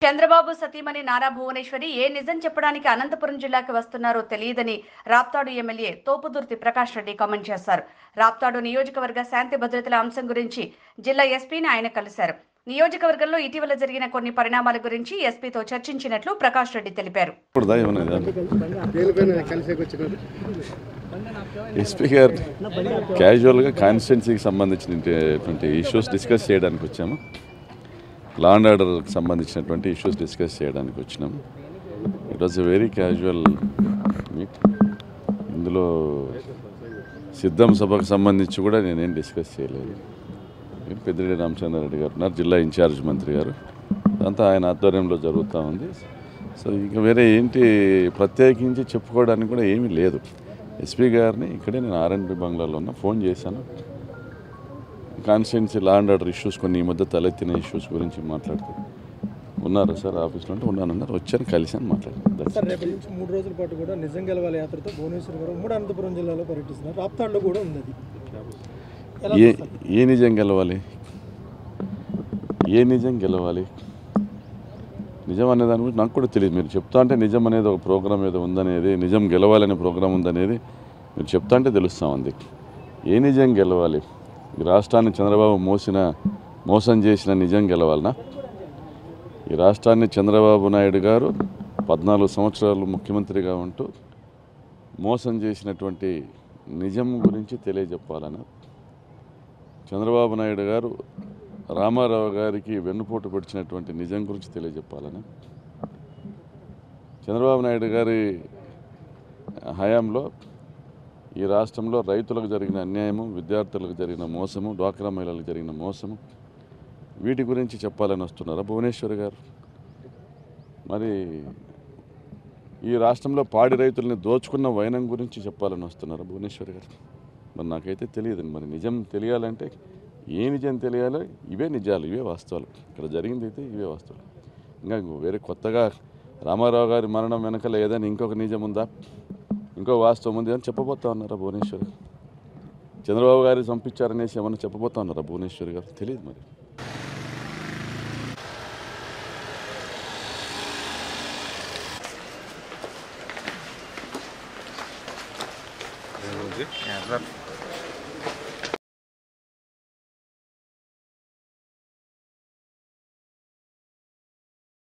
చంద్రబాబు సతీమణి నారా భువనేశ్వరి ఏ నిజం చెప్పడానికి అనంతపురం జిల్లాకి వస్తున్నారో తెలియదని రాప్తాడు ఎమ్మెల్యే తోపుదుర్తి ప్రకాష్ రెడ్డి కామెంట్ చేశారు. రాప్తాడు నియోజకవర్గ శాంతి భద్రతల అంశం గురించి జిల్లా ఎస్పీని ఆయన కలిశారు. నియోజకవర్గంలో ఇటీవల జరిగిన కొన్ని పరిణామాల గురించి ఎస్పీతో చర్చించినట్లు ప్రకాష్ రెడ్డి తెలిపారు. ఎస్పీ గారు క్యాజువల్గా కాన్స్టిట్యున్సీకి సంబంధించినటువంటి ఇష్యూస్ డిస్కస్ చేయడానికి వచ్చాము. లా అండ్ ఆర్డర్కి సంబంధించినటువంటి ఇష్యూస్ డిస్కస్ చేయడానికి వచ్చినాము. It was a very casual meet. ఇందులో సిద్ధం సభకు సంబంధించి కూడా నేనేం డిస్కస్ చేయలేదు. పెద్దిరెడ్డి రామచంద్రారెడ్డి గారు ఉన్నారు, జిల్లా ఇన్ఛార్జ్ మంత్రి గారు, అదంతా ఆయన ఆధ్వర్యంలో జరుగుతూ ఉంది. సో ఇంకా వేరే ఏంటి ప్రత్యేకించి చెప్పుకోవడానికి కూడా ఏమీ లేదు. ఎస్పీ గారిని ఇక్కడే నేను ఆర్ఎన్బి బంగ్లాలో ఉన్న ఫోన్ చేశాను. Constituency law and order issues కొన్ని ఈ మధ్య తలెత్తిన ఇష్యూస్ గురించి మాట్లాడుతూ ఉన్నారు సార్. ఆఫీస్లో అంటే ఉన్నానన్నారు, వచ్చాను, కలిసాను, మాట్లాడాను. సార్ రేపటి నుంచి 3 రోజుల పాటు కూడా నిజం గెలవాలి యాత్రతో భువనేశ్వర్ గారు ఉమ్మడి అనంతపురం జిల్లాలో పర్యటిస్తున్నారు. రాప్తాడులో కూడా ఉంది. ఏ నిజం గెలవాలి? ఏ నిజం గెలవాలి? నిజం అనే దాని గురించి నాకు కూడా తెలియదు. మీరు చెప్తా అంటే నిజం అనేది ఒక ప్రోగ్రామ్ ఏదో ఉందనేది, నిజం గెలవాలనే ప్రోగ్రామ్ ఉందనేది మీరు చెప్తా అంటే తెలుస్తూ ఉంది. ఏ నిజం గెలవాలి? ఈ రాష్ట్రాన్ని చంద్రబాబు మోసం చేసిన నిజం గెలవాలనా? ఈ రాష్ట్రాన్ని చంద్రబాబు నాయుడు గారు 14 సంవత్సరాలు ముఖ్యమంత్రిగా ఉంటూ మోసం చేసినటువంటి నిజం గురించి తెలియజెప్పాలనా? చంద్రబాబు నాయుడు గారు రామారావు గారికి వెన్నుపోటు పొడిచినటువంటి నిజం గురించి తెలియజెప్పాలని, చంద్రబాబు నాయుడు గారి హయాంలో ఈ రాష్ట్రంలో రైతులకు జరిగిన అన్యాయము, విద్యార్థులకు జరిగిన మోసము, డ్వాక్రా మహిళలకు జరిగిన మోసము, వీటి గురించి చెప్పాలని వస్తున్నారా భువనేశ్వర్ గారు? మరి ఈ రాష్ట్రంలో పాడి రైతుల్ని దోచుకున్న వైనం గురించి చెప్పాలని వస్తున్నారా భువనేశ్వర్ గారు? మరి నాకైతే తెలియదండి. మరి నిజం తెలియాలంటే ఏ నిజం తెలియాలో ఇవే నిజాలు, ఇవే వాస్తవాలు. ఇక్కడ జరిగింది అయితే ఇవే వాస్తవాలు. ఇంకా వేరే కొత్తగా రామారావు గారి మరణం వెనకాల ఏదైనా ఇంకొక నిజం ఉందా, ఇంకో వాస్తవం ఉంది అని చెప్పబోతా ఉన్నారా భువనేశ్వర్? చంద్రబాబు గారు చంపించారనేసి ఏమన్నా చెప్పబోతా ఉన్నారా భువనేశ్వర్ గారు? తెలియదు. మరి